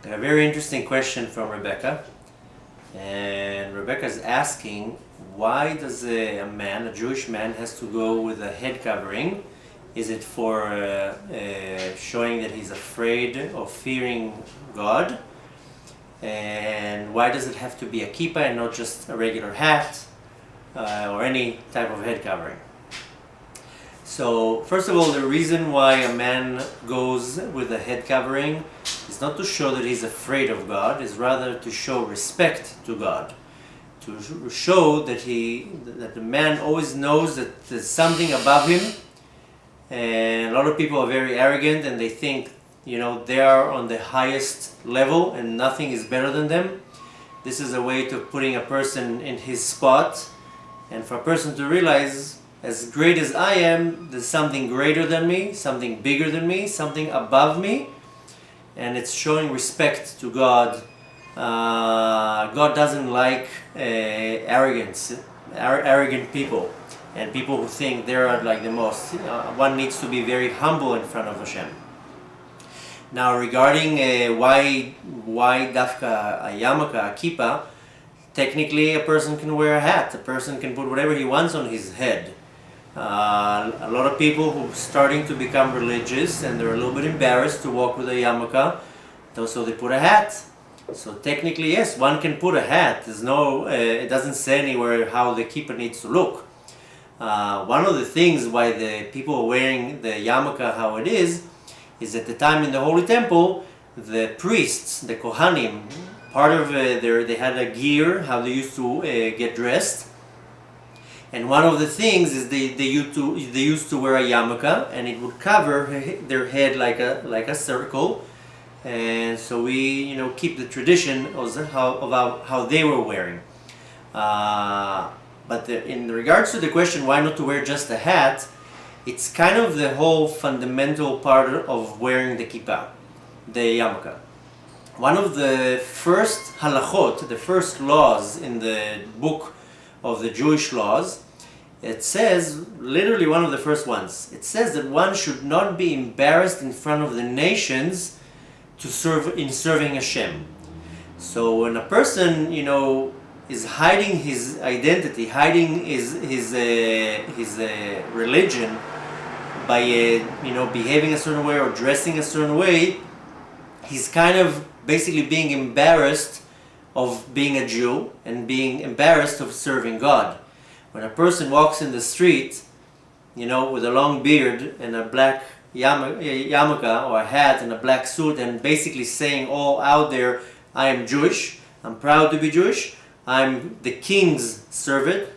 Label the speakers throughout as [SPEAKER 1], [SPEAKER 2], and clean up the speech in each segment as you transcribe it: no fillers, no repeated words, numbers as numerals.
[SPEAKER 1] A very interesting question from Rebecca. And Rebecca is asking, why does a man, a Jewish man, has to go with a head covering? Is it for showing that he's afraid or fearing God? And why does it have to be a kippah and not just a regular hat or any type of head covering? So, first of all, the reason why a man goes with a head covering is not to show that he's afraid of God, it's rather to show respect to God. To show that the man always knows that there's something above him. And a lot of people are very arrogant and they think, they are on the highest level and nothing is better than them. This is a way to putting a person in his spot, and for a person to realize, as great as I am, there's something greater than me, something bigger than me, something above me, and it's showing respect to God. God doesn't like arrogant people and people who think they are like the most. One needs to be very humble in front of Hashem. Now, regarding why dafka a yarmulke, a kippah, technically a person can wear a hat. A person can put whatever he wants on his head. A lot of people who are starting to become religious and they're a little bit embarrassed to walk with a yarmulke, so they put a hat. So technically, yes, one can put a hat. There's no, it doesn't say anywhere how the kippah needs to look. One of the things why the people are wearing the yarmulke how it is at the time in the Holy Temple, the priests, the Kohanim, part of they had a gear, how they used to get dressed. And one of the things is they used to wear a yarmulke, and it would cover their head like a circle. And so we keep the tradition of how they were wearing. But in regards to the question why not to wear just a hat, it's kind of the whole fundamental part of wearing the kippah, the yarmulke. One of the first halachot, the first laws in the book of the Jewish laws, it says, literally one of the first ones, it says that one should not be embarrassed in front of the nations in serving Hashem. So when a person, is hiding his identity, hiding his religion by behaving a certain way or dressing a certain way, he's kind of basically being embarrassed of being a Jew and being embarrassed of serving God. When a person walks in the street, with a long beard and a black yarmulke or a hat and a black suit, and basically saying all out there, I am Jewish, I'm proud to be Jewish, I'm the king's servant,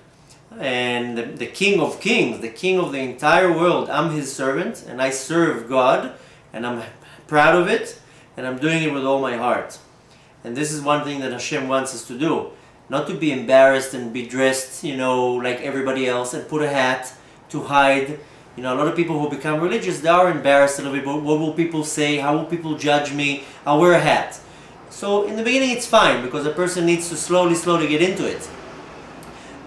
[SPEAKER 1] and the king of kings, the king of the entire world, I'm his servant, and I serve God, and I'm proud of it, and I'm doing it with all my heart. And this is one thing that Hashem wants us to do. Not to be embarrassed and be dressed, like everybody else, and put a hat to hide. A lot of people who become religious, they are embarrassed a little bit. What will people say? How will people judge me? I'll wear a hat. So in the beginning it's fine, because a person needs to slowly get into it.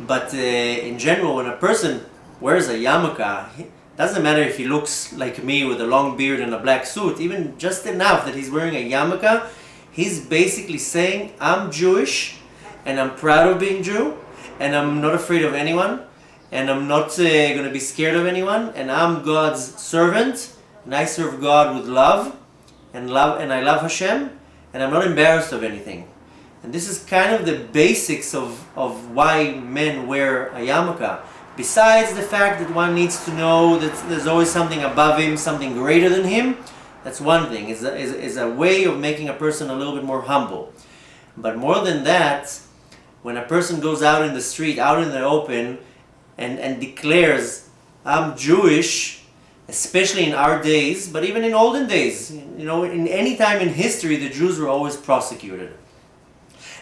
[SPEAKER 1] But in general, when a person wears a yarmulke, it doesn't matter if he looks like me with a long beard and a black suit, even just enough that he's wearing a yarmulke, he's basically saying, I'm Jewish, and I'm proud of being Jew, and I'm not afraid of anyone, and I'm not going to be scared of anyone, and I'm God's servant, and I serve God with love, and I love Hashem, and I'm not embarrassed of anything. And this is kind of the basics of why men wear a yarmulke. Besides the fact that one needs to know that there's always something above him, something greater than him, that's one thing. Is a way of making a person a little bit more humble. But more than that, when a person goes out in the street, out in the open, and declares, I'm Jewish, especially in our days, but even in olden days, in any time in history, the Jews were always prosecuted.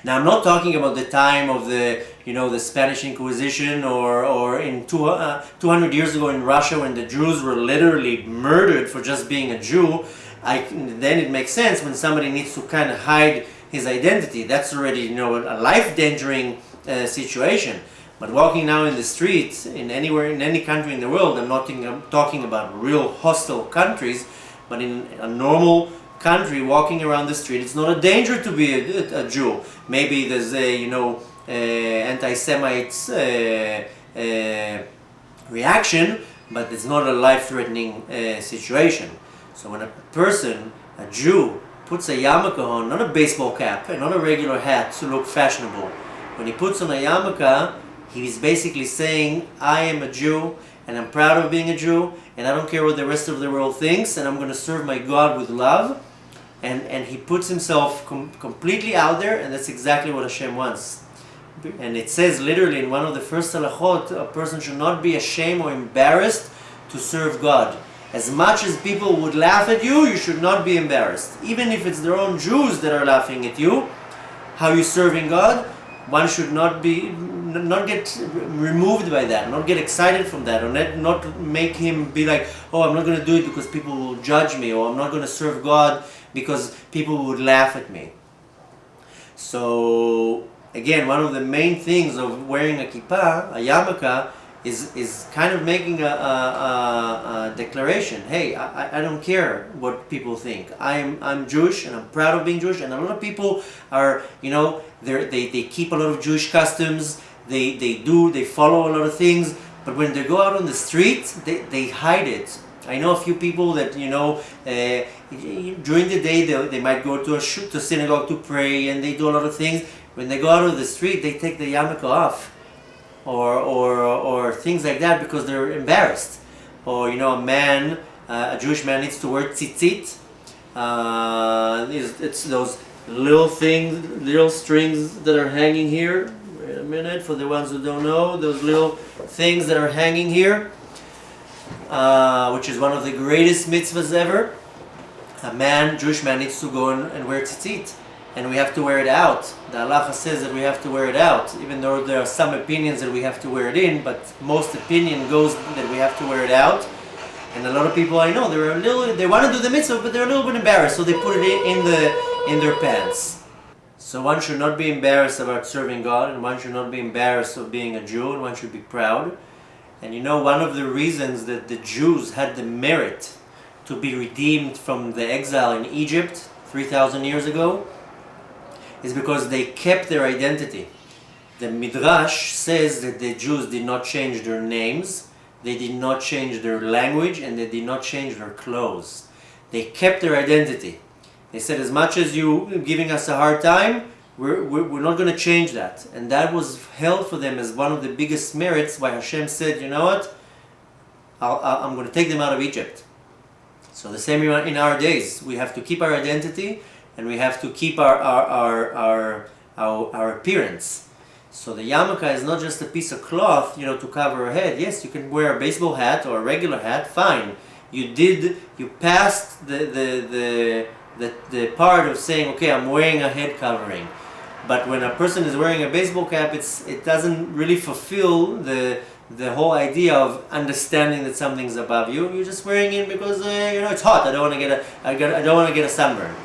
[SPEAKER 1] Now, I'm not talking about the time of the Spanish Inquisition or in 200 years ago in Russia, when the Jews were literally murdered for just being a Jew. Then it makes sense when somebody needs to kind of hide his identity. That's already a life-endangering situation. But walking now in the streets, in any country in the world, I'm talking about real hostile countries, but in a normal country walking around the street, it's not a danger to be a Jew. Maybe there's anti-Semite reaction, but it's not a life-threatening situation. So when a person, a Jew, puts a yarmulke on, not a baseball cap and not a regular hat to look fashionable, when he puts on a yarmulke, he's basically saying, I am a Jew, and I'm proud of being a Jew, and I don't care what the rest of the world thinks, and I'm going to serve my God with love. And he puts himself completely out there, and that's exactly what Hashem wants. And it says literally in one of the first halachot, a person should not be ashamed or embarrassed to serve God. As much as people would laugh at you, you should not be embarrassed. Even if it's their own Jews that are laughing at you, how you're serving God, one should not get removed by that, not get excited from that, or not make him be like, oh, I'm not going to do it because people will judge me, or I'm not going to serve God because people would laugh at me. So, again, one of the main things of wearing a kippah, a yarmulke, is kind of making a declaration. Hey, I don't care what people think. I'm Jewish, and I'm proud of being Jewish. And a lot of people are, they keep a lot of Jewish customs. They follow a lot of things. But when they go out on the street, they hide it. I know a few people that during the day they might go to synagogue to pray, and they do a lot of things. When they go out on the street, they take the yarmulke off. Or things like that because they're embarrassed. Or a Jewish man needs to wear tzitzit. It's those little things, little strings that are hanging here. Wait a minute, for the ones who don't know, those little things that are hanging here, which is one of the greatest mitzvahs ever. A Jewish man needs to go and wear tzitzit. And we have to wear it out. The halacha says that we have to wear it out, even though there are some opinions that we have to wear it in, but most opinion goes that we have to wear it out. And a lot of people I know, they want to do the mitzvah, but they're a little bit embarrassed, so they put it in their pants. So one should not be embarrassed about serving God, and one should not be embarrassed of being a Jew, and one should be proud. And one of the reasons that the Jews had the merit to be redeemed from the exile in Egypt 3,000 years ago is because they kept their identity. The Midrash says that the Jews did not change their names, they did not change their language, and they did not change their clothes. They kept their identity. They said, as much as you giving us a hard time, we're not going to change that. And that was held for them as one of the biggest merits why Hashem said, you know what, I'm going to take them out of Egypt. So the same in our days, we have to keep our identity, and we have to keep our appearance. So the yarmulke is not just a piece of cloth, to cover your head. Yes, you can wear a baseball hat or a regular hat, fine. You passed the part of saying, okay, I'm wearing a head covering. But when a person is wearing a baseball cap, it doesn't really fulfill the whole idea of understanding that something's above you. You're just wearing it because it's hot. I don't want to get a sunburn.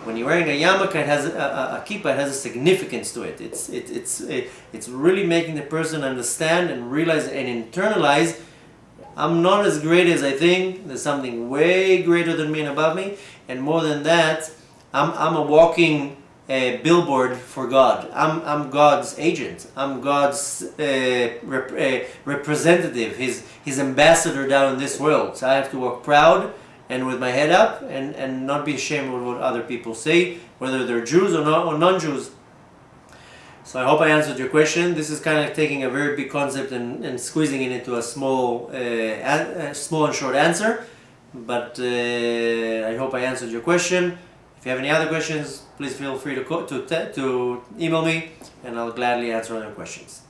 [SPEAKER 1] When you're wearing a yarmulke, it has a kippah, it has a significance to it. It's really making the person understand and realize and internalize, I'm not as great as I think. There's something way greater than me and above me. And more than that, I'm a walking billboard for God. I'm God's agent. I'm God's representative, his ambassador down in this world. So I have to walk proud and with my head up, and not be ashamed of what other people say, whether they're Jews or non-Jews. So I hope I answered your question. This is kind of taking a very big concept and squeezing it into a small and short answer. But I hope I answered your question. If you have any other questions, please feel free to email me, and I'll gladly answer other questions.